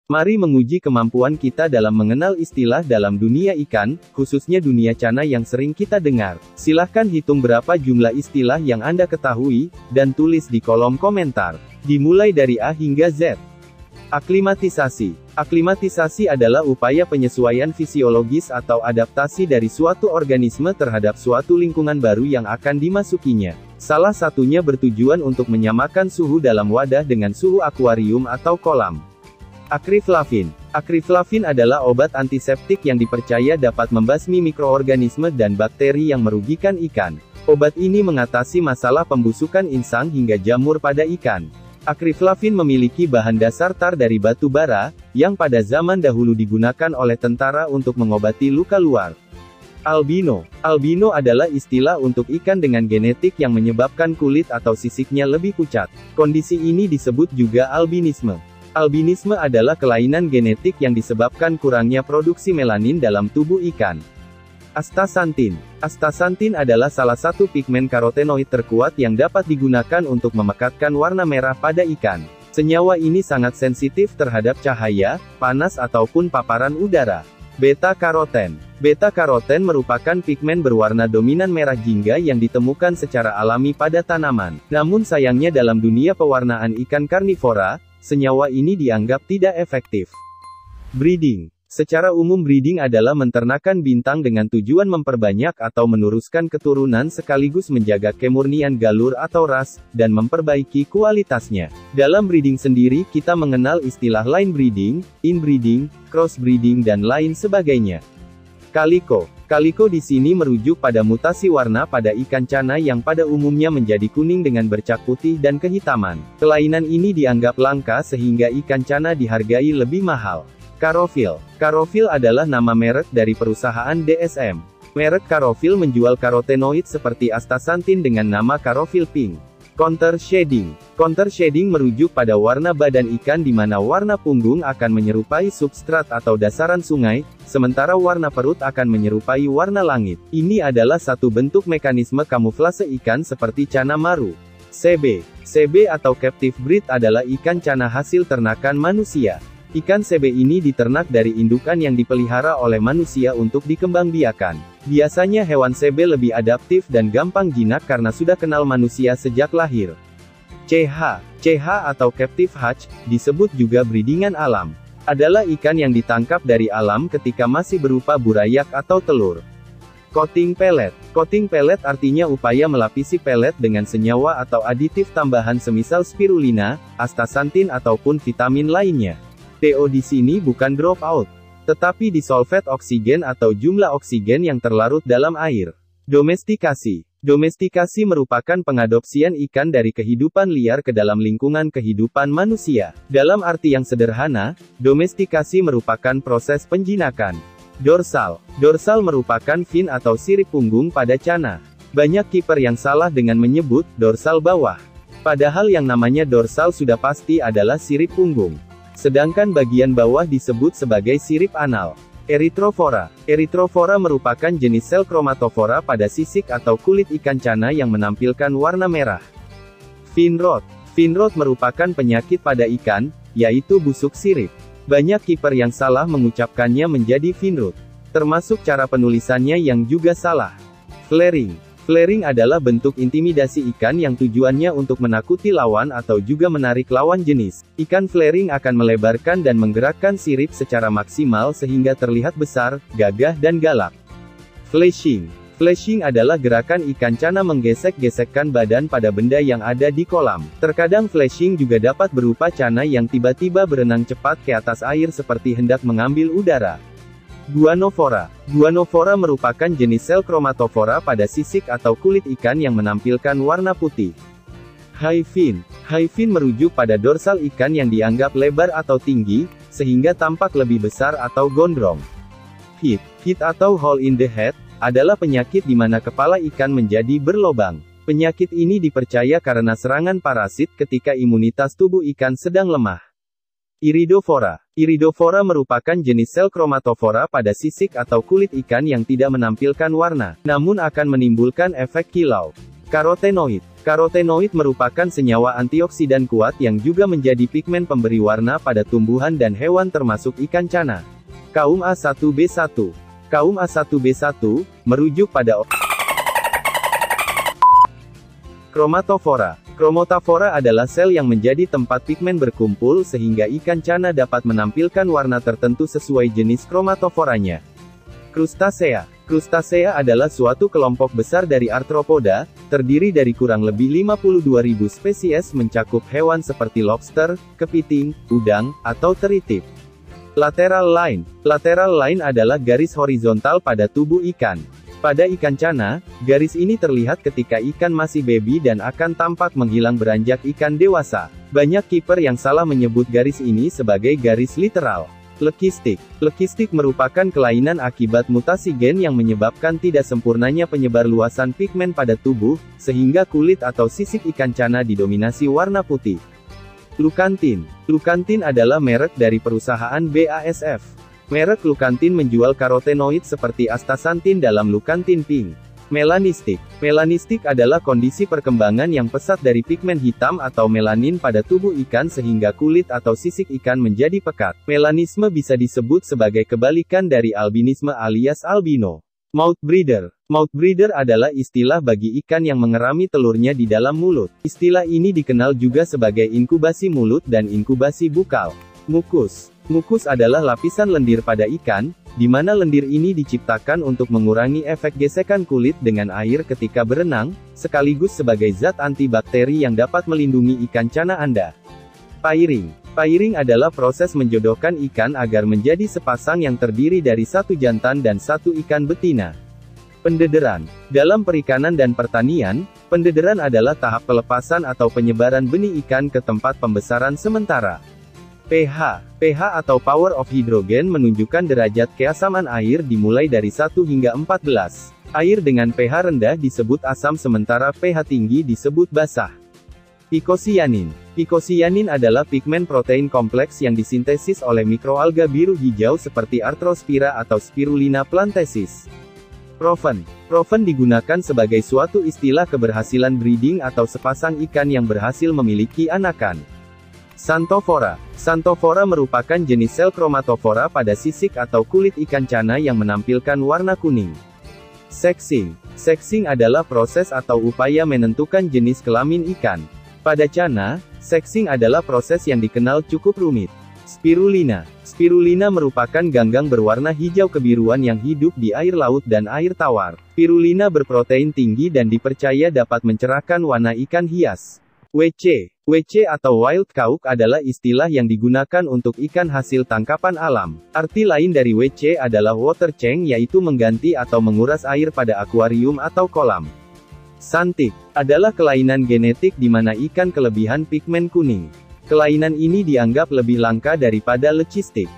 Mari menguji kemampuan kita dalam mengenal istilah dalam dunia ikan, khususnya dunia cana yang sering kita dengar. Silahkan hitung berapa jumlah istilah yang Anda ketahui, dan tulis di kolom komentar. Dimulai dari A hingga Z. Aklimatisasi. Aklimatisasi adalah upaya penyesuaian fisiologis atau adaptasi dari suatu organisme terhadap suatu lingkungan baru yang akan dimasukinya. Salah satunya bertujuan untuk menyamakan suhu dalam wadah dengan suhu akuarium atau kolam. Akriflavin. Akriflavin adalah obat antiseptik yang dipercaya dapat membasmi mikroorganisme dan bakteri yang merugikan ikan. Obat ini mengatasi masalah pembusukan insang hingga jamur pada ikan. Akriflavin memiliki bahan dasar tar dari batu bara, yang pada zaman dahulu digunakan oleh tentara untuk mengobati luka luar. Albino. Albino adalah istilah untuk ikan dengan genetik yang menyebabkan kulit atau sisiknya lebih pucat. Kondisi ini disebut juga albinisme. Albinisme adalah kelainan genetik yang disebabkan kurangnya produksi melanin dalam tubuh ikan. Astaxanthin. Astaxanthin adalah salah satu pigmen karotenoid terkuat yang dapat digunakan untuk memekatkan warna merah pada ikan. Senyawa ini sangat sensitif terhadap cahaya, panas ataupun paparan udara. Beta-karoten. Beta-karoten merupakan pigmen berwarna dominan merah jingga yang ditemukan secara alami pada tanaman. Namun sayangnya dalam dunia pewarnaan ikan karnivora, senyawa ini dianggap tidak efektif. Breeding. Secara umum breeding adalah menternakan bintang dengan tujuan memperbanyak atau meneruskan keturunan sekaligus menjaga kemurnian galur atau ras, dan memperbaiki kualitasnya. Dalam breeding sendiri kita mengenal istilah line breeding, inbreeding, crossbreeding dan lain sebagainya. Kaliko. Kaliko di sini merujuk pada mutasi warna pada ikan cana yang pada umumnya menjadi kuning dengan bercak putih dan kehitaman. Kelainan ini dianggap langka sehingga ikan cana dihargai lebih mahal. Karovil. Karovil adalah nama merek dari perusahaan DSM. Merek Karovil menjual karotenoid seperti astaxanthin dengan nama Karovil Pink. Counter shading. Counter shading merujuk pada warna badan ikan di mana warna punggung akan menyerupai substrat atau dasaran sungai, sementara warna perut akan menyerupai warna langit. Ini adalah satu bentuk mekanisme kamuflase ikan seperti cana maru. CB. CB atau captive breed adalah ikan cana hasil ternakan manusia. Ikan CB ini diternak dari indukan yang dipelihara oleh manusia untuk dikembangbiakan. Biasanya hewan CB lebih adaptif dan gampang jinak karena sudah kenal manusia sejak lahir. CH. CH atau captive hatch, disebut juga breedingan alam, adalah ikan yang ditangkap dari alam ketika masih berupa burayak atau telur. Coating pellet. Coating pellet artinya upaya melapisi pelet dengan senyawa atau aditif tambahan semisal spirulina, astaxanthin ataupun vitamin lainnya. DO di sini bukan drop out, tetapi disolvet oksigen atau jumlah oksigen yang terlarut dalam air. Domestikasi. Domestikasi merupakan pengadopsian ikan dari kehidupan liar ke dalam lingkungan kehidupan manusia. Dalam arti yang sederhana, domestikasi merupakan proses penjinakan. Dorsal. Dorsal merupakan fin atau sirip punggung pada cana. Banyak kiper yang salah dengan menyebut dorsal bawah. Padahal yang namanya dorsal sudah pasti adalah sirip punggung. Sedangkan bagian bawah disebut sebagai sirip anal. Erythrophora. Erythrophora merupakan jenis sel kromatophora pada sisik atau kulit ikan cana yang menampilkan warna merah. Fin rot. Fin rot merupakan penyakit pada ikan, yaitu busuk sirip. Banyak kiper yang salah mengucapkannya menjadi fin rot, termasuk cara penulisannya yang juga salah. Flaring. Flaring adalah bentuk intimidasi ikan yang tujuannya untuk menakuti lawan atau juga menarik lawan jenis. Ikan flaring akan melebarkan dan menggerakkan sirip secara maksimal sehingga terlihat besar, gagah dan galak. Flashing. Flashing adalah gerakan ikan cana menggesek-gesekkan badan pada benda yang ada di kolam. Terkadang flashing juga dapat berupa cana yang tiba-tiba berenang cepat ke atas air seperti hendak mengambil udara. Guanophora. Guanophora merupakan jenis sel kromatophora pada sisik atau kulit ikan yang menampilkan warna putih. High fin. High fin merujuk pada dorsal ikan yang dianggap lebar atau tinggi, sehingga tampak lebih besar atau gondrong. Heat. Heat atau hole in the head, adalah penyakit di mana kepala ikan menjadi berlobang. Penyakit ini dipercaya karena serangan parasit ketika imunitas tubuh ikan sedang lemah. Iridophora. Iridophora merupakan jenis sel kromatophora pada sisik atau kulit ikan yang tidak menampilkan warna, namun akan menimbulkan efek kilau. Karotenoid. Karotenoid merupakan senyawa antioksidan kuat yang juga menjadi pigmen pemberi warna pada tumbuhan dan hewan termasuk ikan cana. Kaum A1B1. Kaum A1B1, merujuk pada kromatofora. Kromatofora adalah sel yang menjadi tempat pigmen berkumpul sehingga ikan cana dapat menampilkan warna tertentu sesuai jenis kromatoforanya. Krustasea. Krustasea adalah suatu kelompok besar dari arthropoda, terdiri dari kurang lebih 52.000 spesies mencakup hewan seperti lobster, kepiting, udang, atau teritip. Lateral line. Lateral line adalah garis horizontal pada tubuh ikan. Pada ikan cana, garis ini terlihat ketika ikan masih baby dan akan tampak menghilang beranjak ikan dewasa. Banyak kiper yang salah menyebut garis ini sebagai garis literal. Lekistik. Lekistik merupakan kelainan akibat mutasi gen yang menyebabkan tidak sempurnanya penyebar luasan pigmen pada tubuh, sehingga kulit atau sisik ikan cana didominasi warna putih. Lucantin. Lucantin adalah merek dari perusahaan BASF. Merek Lucantin menjual karotenoid seperti astaxanthin dalam Lucantin Pink. Melanistik. Melanistik adalah kondisi perkembangan yang pesat dari pigmen hitam atau melanin pada tubuh ikan sehingga kulit atau sisik ikan menjadi pekat. Melanisme bisa disebut sebagai kebalikan dari albinisme alias albino. Mouth breather. Mouth breather adalah istilah bagi ikan yang mengerami telurnya di dalam mulut. Istilah ini dikenal juga sebagai inkubasi mulut dan inkubasi bukal. Mukus. Mukus adalah lapisan lendir pada ikan, di mana lendir ini diciptakan untuk mengurangi efek gesekan kulit dengan air ketika berenang, sekaligus sebagai zat antibakteri yang dapat melindungi ikan cana Anda. Pairing. Pairing adalah proses menjodohkan ikan agar menjadi sepasang yang terdiri dari satu jantan dan satu ikan betina. Pendederan. Dalam perikanan dan pertanian, pendederan adalah tahap pelepasan atau penyebaran benih ikan ke tempat pembesaran sementara. pH. pH atau power of hydrogen menunjukkan derajat keasaman air dimulai dari 1 hingga 14. Air dengan pH rendah disebut asam sementara pH tinggi disebut basah. Pikosianin. Pikosianin adalah pigmen protein kompleks yang disintesis oleh mikroalga biru hijau seperti Arthrospira atau Spirulina plantensis. Proven. Proven digunakan sebagai suatu istilah keberhasilan breeding atau sepasang ikan yang berhasil memiliki anakan. Xanthophorae. Xanthophorae merupakan jenis sel kromatofora pada sisik atau kulit ikan cana yang menampilkan warna kuning. Sexing. Sexing adalah proses atau upaya menentukan jenis kelamin ikan. Pada cana, sexing adalah proses yang dikenal cukup rumit. Spirulina. Spirulina merupakan ganggang berwarna hijau kebiruan yang hidup di air laut dan air tawar. Spirulina berprotein tinggi dan dipercaya dapat mencerahkan warna ikan hias. WC. WC atau wild caught adalah istilah yang digunakan untuk ikan hasil tangkapan alam. Arti lain dari WC adalah water change, yaitu mengganti atau menguras air pada akuarium atau kolam. Xanthid adalah kelainan genetik di mana ikan kelebihan pigmen kuning. Kelainan ini dianggap lebih langka daripada leucistic.